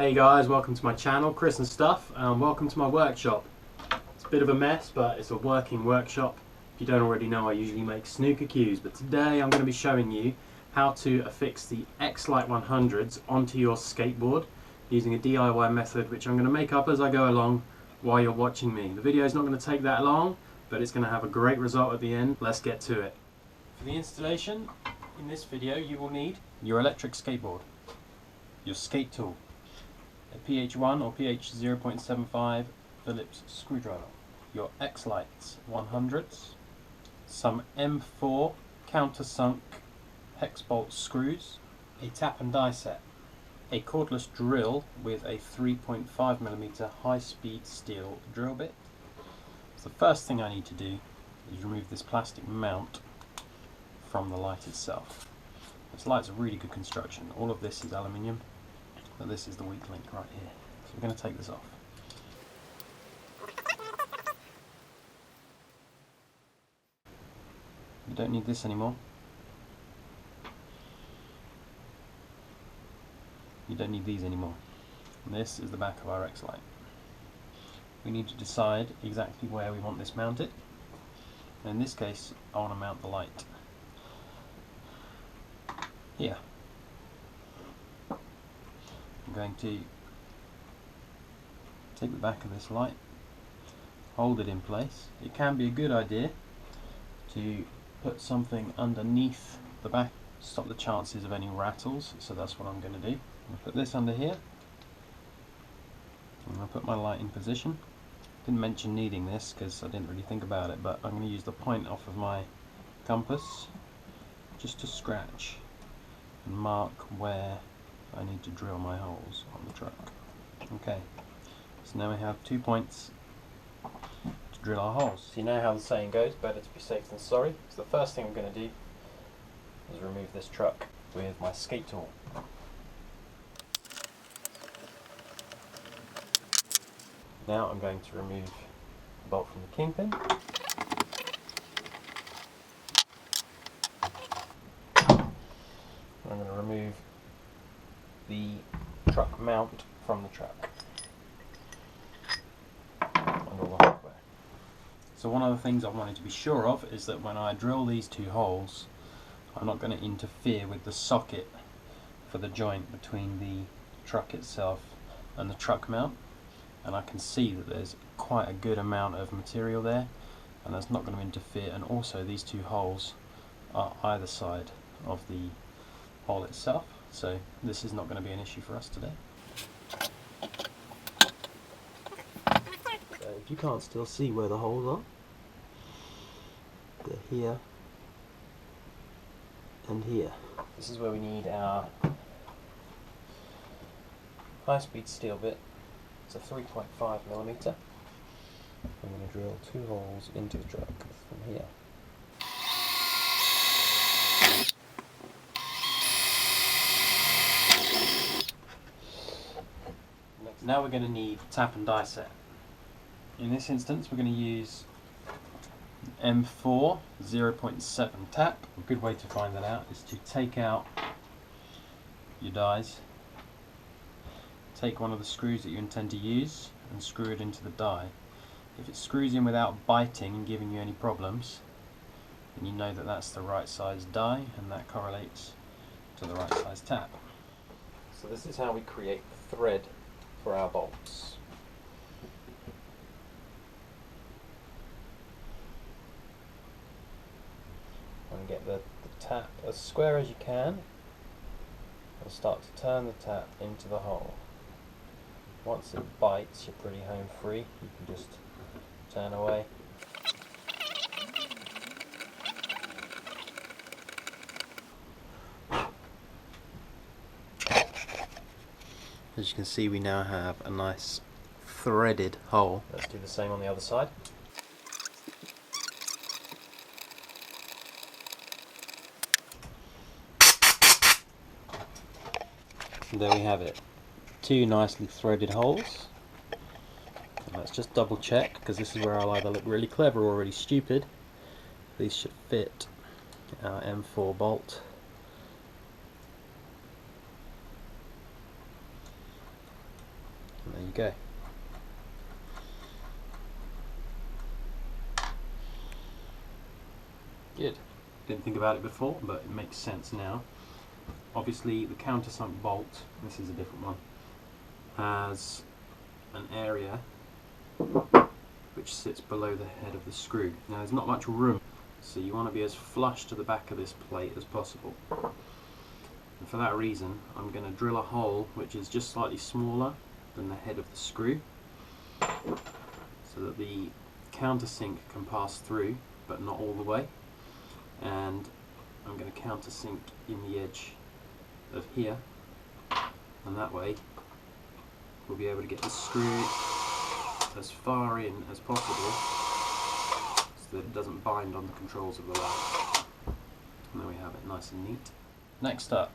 Hey guys, welcome to my channel, Chris and Stuff, and welcome to my workshop. It's a bit of a mess, but it's a working workshop. If you don't already know, I usually make snooker cues, but today I'm going to be showing you how to affix the E-Sk8 100s onto your skateboard using a DIY method which I'm going to make up as I go along while you're watching me. The video is not going to take that long, but it's going to have a great result at the end. Let's get to it. For the installation, in this video you will need your electric skateboard, your skate tool, a PH1 or PH 0.75 Phillips screwdriver, your Sk8 100s, some M4 countersunk hex bolt screws, a tap and die set, a cordless drill with a 3.5mm high-speed steel drill bit. So the first thing I need to do is remove this plastic mount from the light itself. This light's a really good construction. All of this is aluminium, but this is the weak link right here. So we're going to take this off. You don't need this anymore. You don't need these anymore. And this is the back of our Sk8. We need to decide exactly where we want this mounted. And in this case, I want to mount the light here. I'm going to take the back of this light, hold it in place. It can be a good idea to put something underneath the back, stop the chances of any rattles, so that's what I'm going to do. I'm going to put this under here. I'm going to put my light in position. Didn't mention needing this because I didn't really think about it, but I'm going to use the point off of my compass just to scratch and mark where I need to drill my holes on the truck. Okay, so now we have 2 points to drill our holes. So you know how the saying goes, better to be safe than sorry. So the first thing I'm going to do is remove this truck with my skate tool. Now I'm going to remove the bolt from the kingpin. I'm going to remove the truck mount from the truck and all the hardware. So one of the things I wanted to be sure of is that when I drill these two holes, I'm not going to interfere with the socket for the joint between the truck itself and the truck mount. And I can see that there's quite a good amount of material there, and that's not going to interfere. And also these two holes are either side of the hole itself, so this is not going to be an issue for us today. So if you can't still see where the holes are, they're here and here. This is where we need our high-speed steel bit. It's a 3.5mm. I'm going to drill 2 holes into the truck from here. Now we're going to need tap and die set. In this instance we're going to use M4 0.7 tap. A good way to find that out is to take out your dies. Take one of the screws that you intend to use and screw it into the die. If it screws in without biting and giving you any problems, then you know that that's the right size die, and that correlates to the right size tap. So this is how we create the thread for our bolts. And get the tap as square as you can, and start to turn the tap into the hole. Once it bites, you're pretty home free. You can just turn away. As you can see, we now have a nice threaded hole. Let's do the same on the other side. And there we have it. 2 nicely threaded holes. And let's just double check, because this is where I'll either look really clever or really stupid. These should fit our M4 bolt. And there you go. Good. Didn't think about it before, but it makes sense now. Obviously the countersunk bolt, this is a different one, has an area which sits below the head of the screw. Now there's not much room, so you want to be as flush to the back of this plate as possible. And for that reason, I'm going to drill a hole which is just slightly smaller than the head of the screw, so that the countersink can pass through, but not all the way. And I'm going to countersink in the edge of here, and that way we'll be able to get the screw as far in as possible so that it doesn't bind on the controls of the lathe. And there we have it, nice and neat. Next up,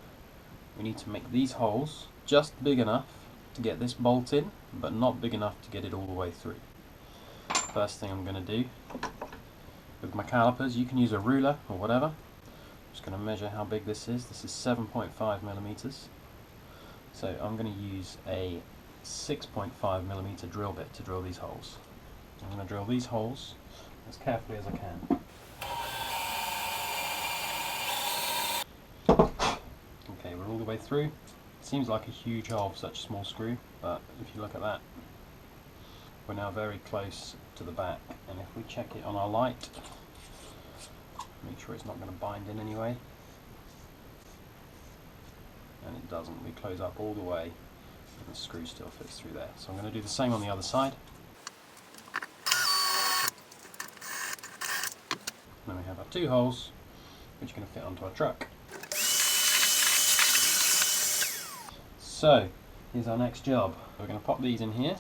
we need to make these holes just big enough to get this bolt in, but not big enough to get it all the way through. First thing I'm going to do, with my calipers, you can use a ruler or whatever. I'm just going to measure how big this is. This is 7.5 millimeters. So I'm going to use a 6.5 millimeter drill bit to drill these holes. I'm going to drill these holes as carefully as I can. Okay, we're all the way through. It seems like a huge hole for such a small screw, but if you look at that, we're now very close to the back, and if we check it on our light, make sure it's not going to bind in any way, and it doesn't. We close up all the way and the screw still fits through there. So I'm going to do the same on the other side. Then we have our two holes which are going to fit onto our truck. So here's our next job. We're going to pop these in here.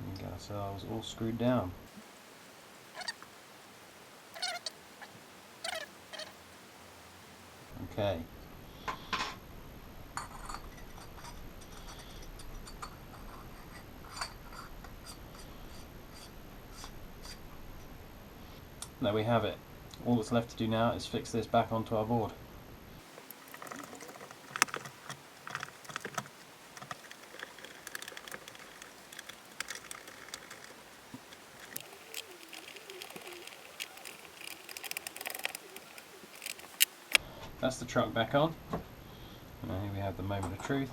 And get ourselves all screwed down. Okay. There we have it. All that's left to do now is fix this back onto our board. That's the truck back on. Now here we have the moment of truth.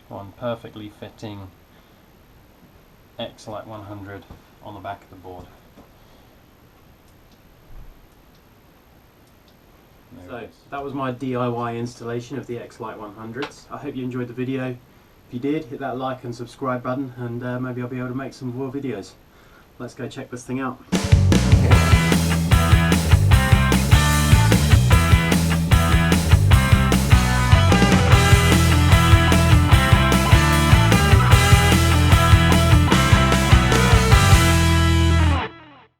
One perfectly fitting E-Sk8 100 on the back of the board. So that was my DIY installation of the E-Sk8 100s. I hope you enjoyed the video. If you did, hit that like and subscribe button, and maybe I'll be able to make some more videos. Let's go check this thing out.